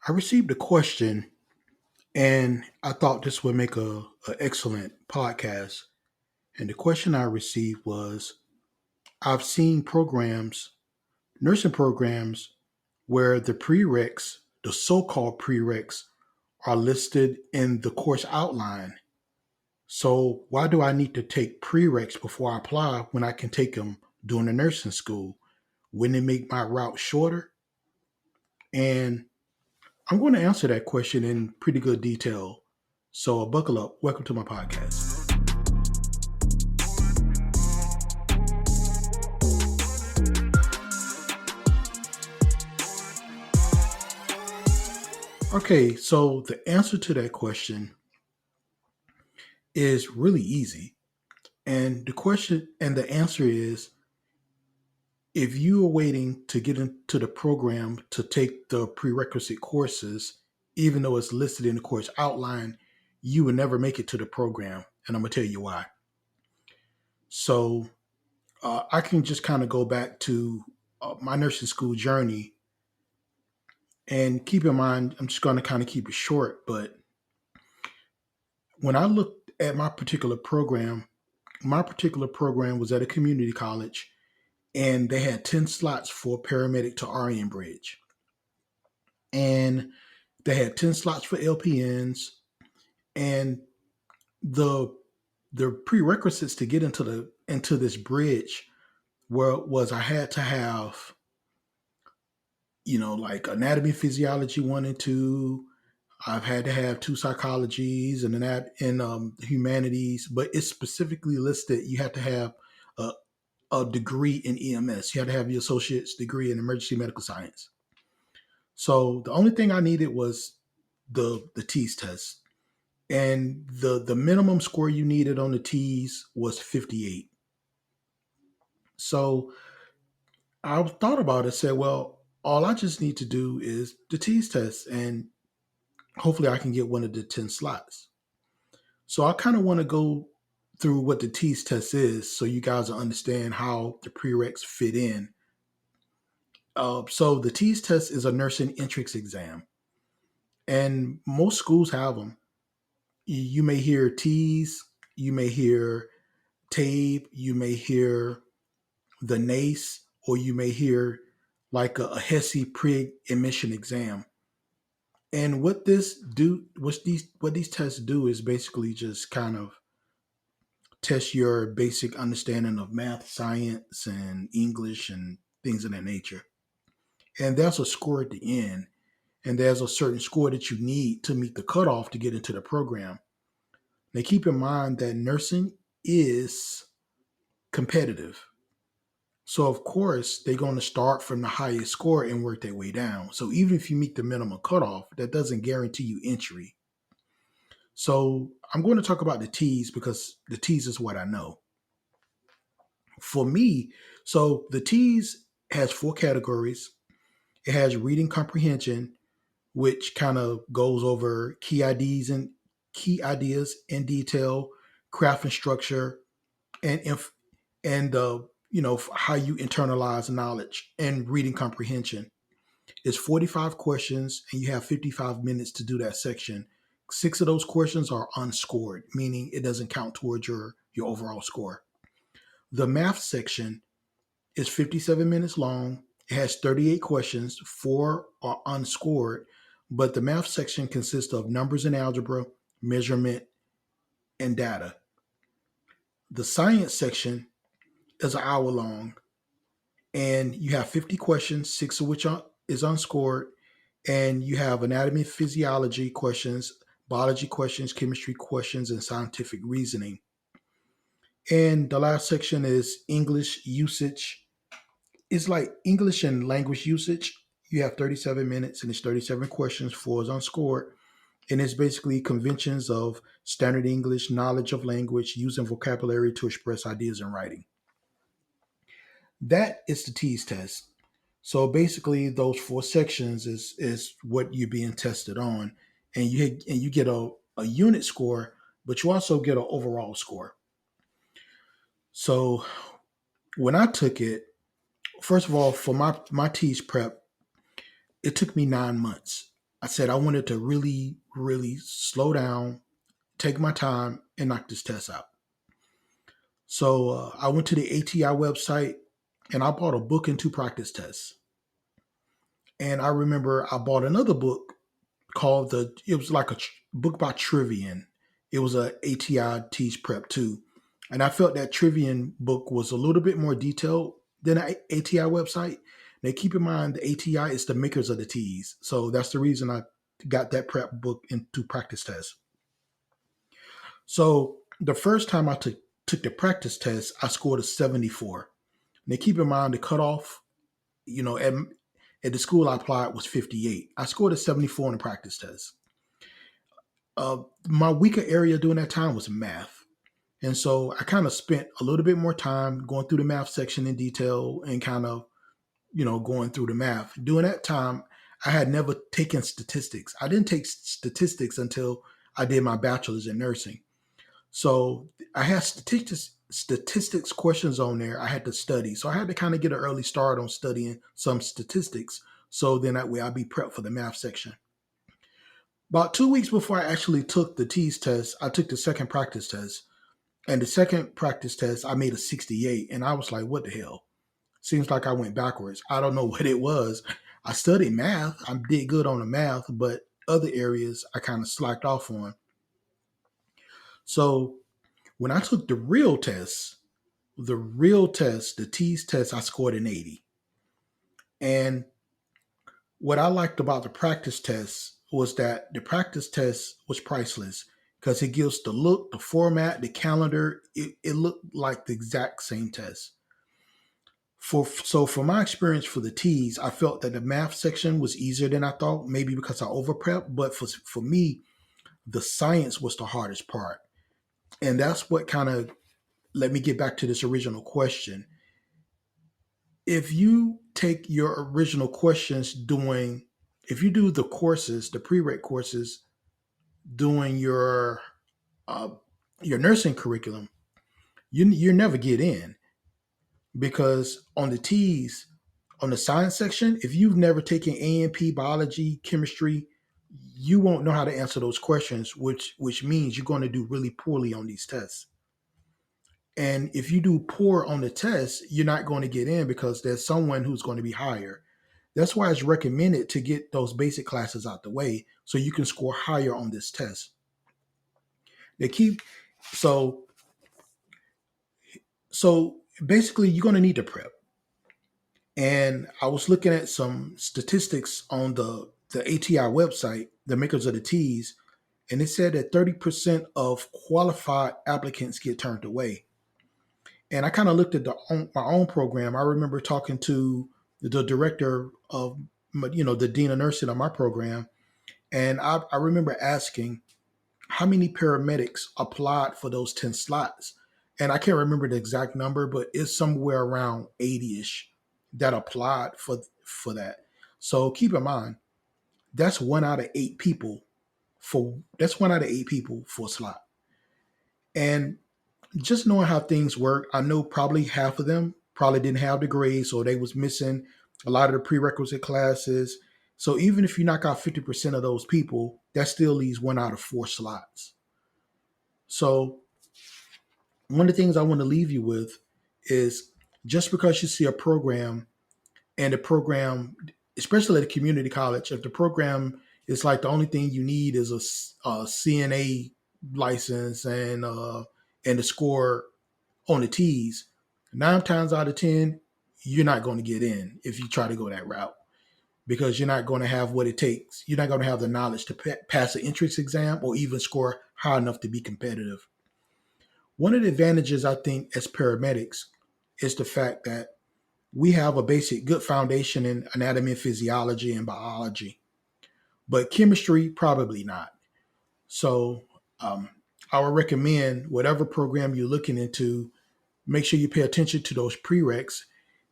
I received a question, and I thought this would make a excellent podcast. And the question I received was, I've seen programs, nursing programs, where the prereqs, the so-called prereqs, are listed in the course outline. So why do I need to take prereqs before I apply when I can take them during the nursing school? Wouldn't it make my route shorter? And I'm going to answer that question in pretty good detail. So buckle up. Welcome to my podcast. Okay, so the answer to that question is really easy. And the answer is, if you are waiting to get into the program to take the prerequisite courses, even though it's listed in the course outline, you will never make it to the program. And I'm going to tell you why. So I can just kind of go back to my nursing school journey. And keep in mind, I'm just going to kind of keep it short. But when I looked at my particular program was at a community college, and they had 10 slots for paramedic to RN bridge. And they had 10 slots for LPNs. And the the prerequisites to get into this bridge was I had to have, like anatomy, physiology 1 and 2. I've had to have 2 psychologies and humanities, but it's specifically listed. You have to have a, a degree in EMS. You had to have your associate's degree in emergency medical science. So the only thing I needed was the TEAS test, and the minimum score you needed on the TEAS was 58. So I thought about it, said, well, all I just need to do is the TEAS test, and hopefully I can get one of the 10 slots. So I kind of want to go through what the TEAS test is so you guys will understand how the prereqs fit in. So the TEAS test is a nursing entrance exam, and most schools have them. You may hear TEAS, you may hear TABE, you may hear the NACE, or you may hear like a HESI pre-admission exam. And what these tests do is basically just kind of test your basic understanding of math, science, and English and things of that nature. And there's a score at the end, and there's a certain score that you need to meet the cutoff to get into the program. Now, keep in mind that nursing is competitive. So, of course, they're going to start from the highest score and work their way down. So, even if you meet the minimum cutoff, that doesn't guarantee you entry. So, I'm going to talk about the TEAS because the TEAS is what I know. For me, so the TEAS has 4 categories. It has reading comprehension, which kind of goes over key ideas in detail, craft and structure, and how you internalize knowledge. And reading comprehension is 45 questions, and you have 55 minutes to do that section. 6 of those questions are unscored, meaning it doesn't count towards your overall score. The math section is 57 minutes long. It has 38 questions. 4 are unscored, but the math section consists of numbers and algebra, measurement, and data. The science section is an hour long, and you have 50 questions, 6 of which is unscored, and you have anatomy, physiology questions, biology questions, chemistry questions, and scientific reasoning. And the last section is English usage. It's like English and language usage. You have 37 minutes, and it's 37 questions. 4 is unscored. And it's basically conventions of standard English, knowledge of language, using vocabulary to express ideas in writing. That is the TEAS test. So basically, those 4 sections is what you're being tested on, and you get a unit score, but you also get an overall score. So when I took it, first of all, for my TEAS prep, it took me 9 months. I said I wanted to really, really slow down, take my time, and knock this test out. So I went to the ATI website and I bought a book and two practice tests. And I remember I bought another book called it was like a book by Trivian. It was a ATI Teach Prep 2. And I felt that Trivian book was a little bit more detailed than an ATI website. Now keep in mind the ATI is the makers of the T's. So that's the reason I got that prep book into practice tests. So the first time I took the practice test, I scored a 74. Now keep in mind the cutoff, at the school I applied was 58. I scored a 74 on the practice test. My weaker area during that time was math. And so I kind of spent a little bit more time going through the math section in detail and kind of, going through the math. During that time, I had never taken statistics. I didn't take statistics until I did my bachelor's in nursing. So I had statistics questions on there I had to study. So I had to kind of get an early start on studying some statistics. So then that way I'd be prepped for the math section. About 2 weeks before I actually took the TEAS test, I took the second practice test. And the second practice test, I made a 68. And I was like, what the hell? Seems like I went backwards. I don't know what it was. I studied math. I did good on the math, but other areas I kind of slacked off on. So when I took the TEAS test, I scored an 80. And what I liked about the practice test was that the practice test was priceless because it gives the look, the format, the calendar. It looked like the exact same test. For my experience for the TEAS, I felt that the math section was easier than I thought, maybe because I over prepped. But for me, the science was the hardest part. And that's what kind of let me get back to this original question. If you take your original questions if you do the courses, the prereq courses, doing uh, your nursing curriculum, you never get in because on the TEAS, on the science section, if you've never taken A&P, biology, chemistry, you won't know how to answer those questions, which means you're going to do really poorly on these tests. And if you do poor on the test, you're not going to get in because there's someone who's going to be higher. That's why it's recommended to get those basic classes out the way so you can score higher on this test. They keep so so basically you're going to need to prep. And I was looking at some statistics on the ATI website, the makers of the TEAS, and it said that 30% of qualified applicants get turned away. And I kind of looked at my own program. I remember talking to the director of, the dean of nursing of my program. And I remember asking how many paramedics applied for those 10 slots. And I can't remember the exact number, but it's somewhere around 80-ish that applied for that. So keep in mind, that's 1 out of 8 people for a slot. And just knowing how things work, I know probably half of them probably didn't have the grades or they was missing a lot of the prerequisite classes. So even if you knock out 50% of those people, that still leaves 1 out of 4 slots. So one of the things I want to leave you with is just because you see a program and the program, especially at a community college, if the program is like the only thing you need is a CNA license and the score on the TEAS, 9 times out of 10, you're not going to get in if you try to go that route because you're not going to have what it takes. You're not going to have the knowledge to pass an entrance exam or even score high enough to be competitive. One of the advantages I think as paramedics is the fact that we have a basic good foundation in anatomy and physiology and biology, but chemistry, probably not. So I would recommend whatever program you're looking into, make sure you pay attention to those prereqs.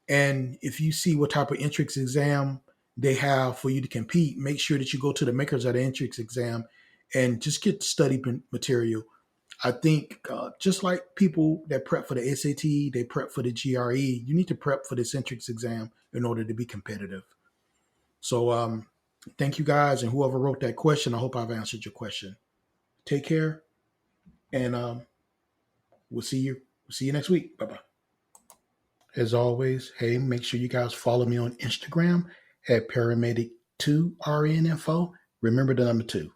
And if you see what type of entrance exam they have for you to compete, make sure that you go to the makers of the entrance exam and just get study material. I think just like people that prep for the SAT, they prep for the GRE, you need to prep for this entrance exam in order to be competitive. So Thank you guys, and whoever wrote that question, I hope I've answered your question. Take care, and we'll see you. Next week. Bye bye. As always, hey, make sure you guys follow me on Instagram at Paramedic2RNinfo. Remember the number 2.